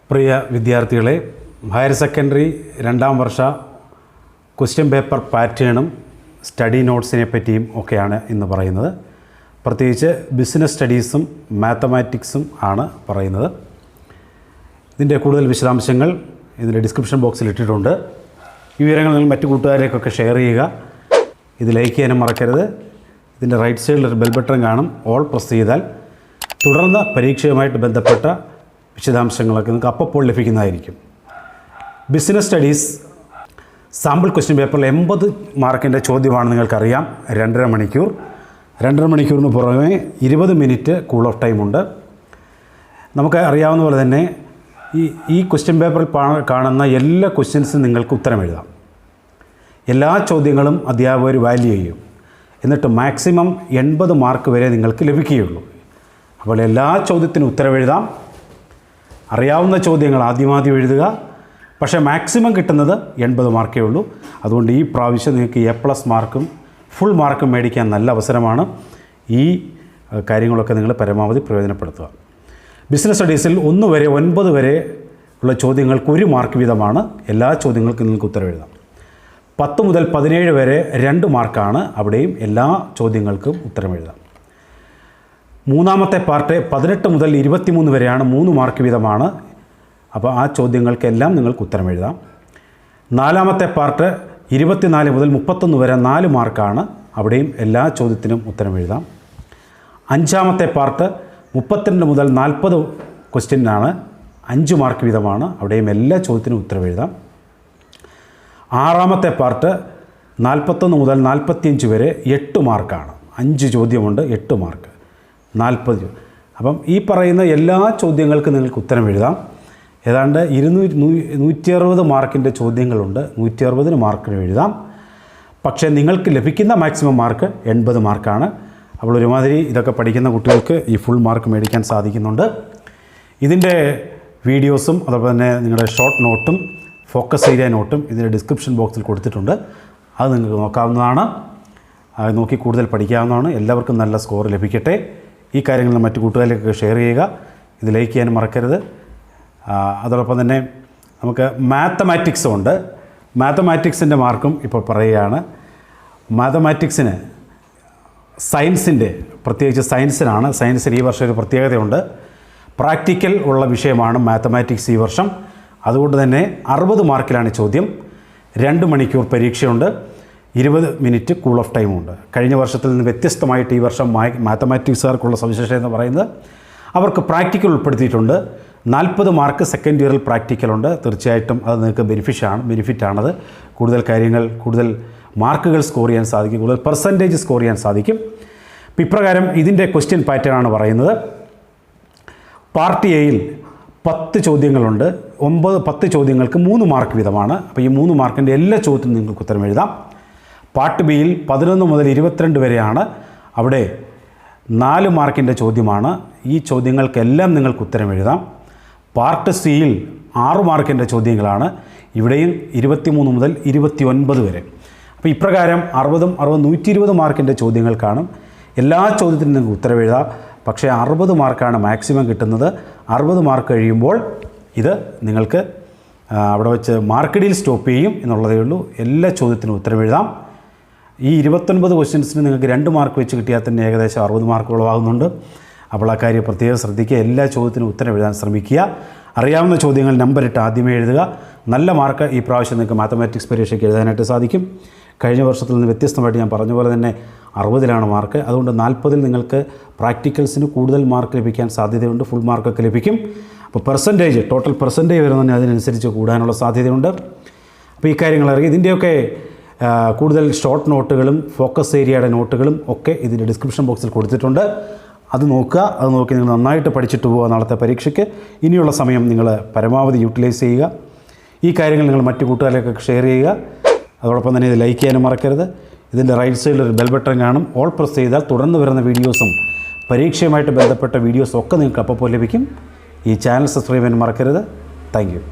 പ്രിയ വിദ്യാർത്ഥികളെ, higher secondary രണ്ടാം വർഷ question paper പാറ്റേണും സ്റ്റഡി നോട്ട്സിനെ പറ്റിയും ഒക്കെയാണ് ഇന്ന് പറയുന്നത്. പ്രത്യേകിച്ച് ബിസിനസ് സ്റ്റഡീസും മാത്തമാറ്റിക്സും ആണ് പറയുന്നത്. ഇതിൻ്റെ കൂടുതൽ വിശദാംശങ്ങൾ ഇതിൻ്റെ ഡിസ്ക്രിപ്ഷൻ ബോക്സിൽ ഇട്ടിട്ടുണ്ട്. ഈ വിവരങ്ങൾ നിങ്ങൾ മറ്റു കൂട്ടുകാരിലേക്കൊക്കെ ഷെയർ ചെയ്യുക. ഇത് ലൈക്ക് ചെയ്യാനും മറക്കരുത്. ഇതിൻ്റെ റൈറ്റ് സൈഡിൽ ഒരു ബെൽ ബട്ടൺ കാണും, ഓൾ പ്രസ് ചെയ്താൽ തുടർന്ന് പരീക്ഷയുമായിട്ട് ബന്ധപ്പെട്ട വിശദാംശങ്ങളൊക്കെ നിങ്ങൾക്ക് അപ്പോൾ ലഭിക്കുന്നതായിരിക്കും. ബിസിനസ് സ്റ്റഡീസ് സാമ്പിൾ ക്വസ്റ്റ്യൻ പേപ്പറിൽ 80 മാർക്കിൻ്റെ ചോദ്യമാണ് നിങ്ങൾക്കറിയാം. 2.5 മണിക്കൂർ. 2.5 മണിക്കൂറിന് പുറമെ 20 മിനിറ്റ് കൂൾ ഓഫ് ടൈമുണ്ട്. നമുക്ക് അറിയാവുന്ന പോലെ തന്നെ ഈ ക്വസ്റ്റ്യൻ പേപ്പറിൽ കാണുന്ന എല്ലാ ക്വസ്റ്റ്യൻസും നിങ്ങൾക്ക് ഉത്തരം എഴുതാം. എല്ലാ ചോദ്യങ്ങളും അധ്യാപകർ വാല്യൂ ചെയ്യും. എന്നിട്ട് മാക്സിമം 80 മാർക്ക് വരെ നിങ്ങൾക്ക് ലഭിക്കുകയുള്ളൂ. അപ്പോൾ എല്ലാ ചോദ്യത്തിനും ഉത്തരം എഴുതാം. അറിയാവുന്ന ചോദ്യങ്ങൾ ആദ്യം എഴുതുക. പക്ഷേ മാക്സിമം കിട്ടുന്നത് 80 മാർക്കേ ഉള്ളൂ. അതുകൊണ്ട് ഈ പ്രാവശ്യം നിങ്ങൾക്ക് A+ മാർക്കും ഫുൾ മാർക്കും മേടിക്കാൻ നല്ല അവസരമാണ്. ഈ കാര്യങ്ങളൊക്കെ നിങ്ങൾ പരമാവധി പ്രയോജനപ്പെടുത്തുക. ബിസിനസ് സ്റ്റഡീസിൽ 1 വരെ 9 വരെ ഉള്ള ചോദ്യങ്ങൾക്ക് 1 മാർക്ക് വീതമാണ്. എല്ലാ ചോദ്യങ്ങൾക്കും നിങ്ങൾക്ക് ഉത്തരം എഴുതാം. 10 മുതൽ 17 വരെ 2 മാർക്കാണ്. അവിടെയും എല്ലാ ചോദ്യങ്ങൾക്കും ഉത്തരം എഴുതാം. മൂന്നാമത്തെ പാർട്ട് 18 മുതൽ 23 വരെയാണ്. 3 മാർക്ക് വീതമാണ്. അപ്പോൾ ആ ചോദ്യങ്ങൾക്കെല്ലാം നിങ്ങൾക്ക് ഉത്തരം എഴുതാം. നാലാമത്തെ പാർട്ട് 24 മുതൽ 31 വരെ 4 മാർക്കാണ്. അവിടെയും എല്ലാ ചോദ്യത്തിനും ഉത്തരം എഴുതാം. അഞ്ചാമത്തെ പാർട്ട് 32 മുതൽ 40 ക്വസ്റ്റ്യനാണ്. 5 മാർക്ക് വീതമാണ്. അവിടെയും എല്ലാ ചോദ്യത്തിനും ഉത്തരം എഴുതാം. ആറാമത്തെ പാർട്ട് 41 മുതൽ 45 വരെ 8 മാർക്കാണ്. 5 ചോദ്യമുണ്ട്, 8 മാർക്ക്, 40. അപ്പം ഈ പറയുന്ന എല്ലാ ചോദ്യങ്ങൾക്കും നിങ്ങൾക്ക് ഉത്തരം എഴുതാം. ഏതാണ്ട് 160 മാർക്കിൻ്റെ ചോദ്യങ്ങളുണ്ട്. 160 മാർക്കിന് എഴുതാം. പക്ഷേ നിങ്ങൾക്ക് ലഭിക്കുന്ന മാക്സിമം മാർക്ക് 80 മാർക്കാണ്. അപ്പോൾ ഒരുമാതിരി ഇതൊക്കെ പഠിക്കുന്ന കുട്ടികൾക്ക് ഈ ഫുൾ മാർക്ക് മേടിക്കാൻ സാധിക്കുന്നുണ്ട്. ഇതിൻ്റെ വീഡിയോസും അതുപോലെ തന്നെ നിങ്ങളുടെ ഷോർട്ട് നോട്ടും ഫോക്കസ് ഏരിയ നോട്ടും ഇതിൻ്റെ ഡിസ്ക്രിപ്ഷൻ ബോക്സിൽ കൊടുത്തിട്ടുണ്ട്. അത് നിങ്ങൾക്ക് നോക്കാവുന്നതാണ്. അത് നോക്കി കൂടുതൽ പഠിക്കാവുന്നതാണ്. എല്ലാവർക്കും നല്ല സ്കോർ ലഭിക്കട്ടെ. ഈ കാര്യങ്ങൾ മറ്റു കൂട്ടുകാരിലേക്ക് ഷെയർ ചെയ്യുക. ഇത് ലൈക്ക് ചെയ്യാനും മറക്കരുത്. അതോടൊപ്പം തന്നെ നമുക്ക് മാത്തമാറ്റിക്സും ഉണ്ട്. മാത്തമാറ്റിക്സിൻ്റെ മാർക്കും ഇപ്പോൾ പറയുകയാണ്. മാത്തമാറ്റിക്സിന് പ്രത്യേകിച്ച് സയൻസിന് ഈ വർഷം ഒരു പ്രത്യേകതയുണ്ട്. പ്രാക്ടിക്കൽ ഉള്ള വിഷയമാണ് മാത്തമാറ്റിക്സ് ഈ വർഷം. അതുകൊണ്ട് തന്നെ 60 മാർക്കിലാണ് ചോദ്യം. 2 മണിക്കൂർ പരീക്ഷയുണ്ട്. 20 മിനിറ്റ് കൂൾ ഓഫ് ടൈമുണ്ട്. കഴിഞ്ഞ വർഷത്തിൽ നിന്ന് വ്യത്യസ്തമായിട്ട് ഈ വർഷം മാത്തമാറ്റിക്സുകാർക്കുള്ള സവിശേഷത എന്ന് പറയുന്നത് അവർക്ക് പ്രാക്ടിക്കൽ ഉൾപ്പെടുത്തിയിട്ടുണ്ട്. 40 മാർക്ക് സെക്കൻഡ് ഇയറിൽ പ്രാക്ടിക്കലുണ്ട്. തീർച്ചയായിട്ടും അത് നിങ്ങൾക്ക് ബെനിഫിറ്റാണത്. കൂടുതൽ മാർക്കുകൾ സ്കോർ ചെയ്യാൻ സാധിക്കും, കൂടുതൽ പെർസെൻറ്റേജ് സ്കോർ ചെയ്യാൻ സാധിക്കും. അപ്പോൾ ഇപ്രകാരം ഇതിൻ്റെ ക്വസ്റ്റ്യൻ പാറ്റേൺ ആണ് പറയുന്നത്. പാർട്ട് എയിൽ 10 ചോദ്യങ്ങളുണ്ട്. 10 ചോദ്യങ്ങൾക്ക് 3 മാർക്ക് വീതമാണ്. അപ്പോൾ ഈ 3 മാർക്കിൻ്റെ എല്ലാ ചോദ്യത്തിനും നിങ്ങൾക്ക് ഉത്തരം എഴുതാം. പാർട്ട് ബിയിൽ 11 മുതൽ 22 വരെയാണ്. അവിടെ 4 മാർക്കിൻ്റെ ചോദ്യമാണ്. ഈ ചോദ്യങ്ങൾക്കെല്ലാം നിങ്ങൾക്ക് ഉത്തരം എഴുതാം. പാർട്ട് സിയിൽ 6 മാർക്കിൻ്റെ ചോദ്യങ്ങളാണ്. ഇവിടെയും 23 മുതൽ 29 വരെ. അപ്പോൾ ഇപ്രകാരം 120 മാർക്കിൻ്റെ ചോദ്യങ്ങൾ കാണും. എല്ലാ ചോദ്യത്തിനും നിങ്ങൾക്ക് ഉത്തരം എഴുതാം. പക്ഷേ 60 മാർക്കാണ് മാക്സിമം കിട്ടുന്നത്. 60 മാർക്ക് കഴിയുമ്പോൾ ഇത് നിങ്ങൾക്ക് അവിടെ വെച്ച് മാർക്കടിയിൽ സ്റ്റോപ്പ് ചെയ്യും എന്നുള്ളതേ ഉള്ളൂ. എല്ലാ ചോദ്യത്തിനും ഉത്തരം എഴുതാം. ഈ 29 ക്വസ്റ്റ്യൻസിന് നിങ്ങൾക്ക് 2 മാർക്ക് വെച്ച് കിട്ടിയാൽ തന്നെ ഏകദേശം 60 മാർക്കുകളും ആകുന്നുണ്ട്. അപ്പോൾ ആ കാര്യം പ്രത്യേകം ശ്രദ്ധിക്കുക. എല്ലാ ചോദ്യത്തിനും ഉത്തരം എഴുതാൻ ശ്രമിക്കുക. അറിയാവുന്ന ചോദ്യങ്ങൾ നമ്പറിട്ട് ആദ്യമേ എഴുതുക. നല്ല മാർക്ക് ഈ പ്രാവശ്യം നിങ്ങൾക്ക് മാത്തമാറ്റിക്സ് പരീക്ഷയ്ക്ക് എഴുതാനായിട്ട് സാധിക്കും. കഴിഞ്ഞ വർഷത്തിൽ നിന്ന് വ്യത്യസ്തമായിട്ട് ഞാൻ പറഞ്ഞ പോലെ തന്നെ 60-ലാണ് മാർക്ക്. അതുകൊണ്ട് 40-ൽ നിങ്ങൾക്ക് പ്രാക്ടിക്കൽസിന് കൂടുതൽ മാർക്ക് ലഭിക്കാൻ സാധ്യതയുണ്ട്. ഫുൾ മാർക്കൊക്കെ ലഭിക്കും. അപ്പോൾ ടോട്ടൽ പെർസെൻറ്റേജ് വരുന്നതിന് അതിനനുസരിച്ച് കൂടാനുള്ള സാധ്യതയുണ്ട്. അപ്പോൾ ഈ കാര്യങ്ങൾ അറിയുക. ഇതിൻ്റെയൊക്കെ കൂടുതൽ ഷോർട്ട് നോട്ടുകളും ഫോക്കസ് ഏരിയയുടെ നോട്ടുകളും ഒക്കെ ഇതിൻ്റെ ഡിസ്ക്രിപ്ഷൻ ബോക്സിൽ കൊടുത്തിട്ടുണ്ട്. അത് നോക്കുക. അത് നോക്കി നിങ്ങൾ നന്നായിട്ട് പഠിച്ചിട്ട് പോവുക നാളത്തെ പരീക്ഷയ്ക്ക്. ഇനിയുള്ള സമയം നിങ്ങൾ പരമാവധി യൂട്ടിലൈസ് ചെയ്യുക. ഈ കാര്യങ്ങൾ നിങ്ങൾ മറ്റു കൂട്ടുകാരിലേക്കൊക്കെ ഷെയർ ചെയ്യുക. അതോടൊപ്പം തന്നെ ഇത് ലൈക്ക് ചെയ്യാനും മറക്കരുത്. ഇതിൻ്റെ റൈറ്റ് സൈഡിൽ ഒരു ബെൽ ബട്ടൺ കാണും. ഓൾ പ്രസ് ചെയ്താൽ തുടർന്ന് വരുന്ന വീഡിയോസും പരീക്ഷയുമായിട്ട് ബന്ധപ്പെട്ട വീഡിയോസും ഒക്കെ നിങ്ങൾക്ക് അപ്പോൾ ലഭിക്കും. ഈ ചാനൽ സബ്സ്ക്രൈബ് ചെയ്യാൻ മറക്കരുത്. Thank you.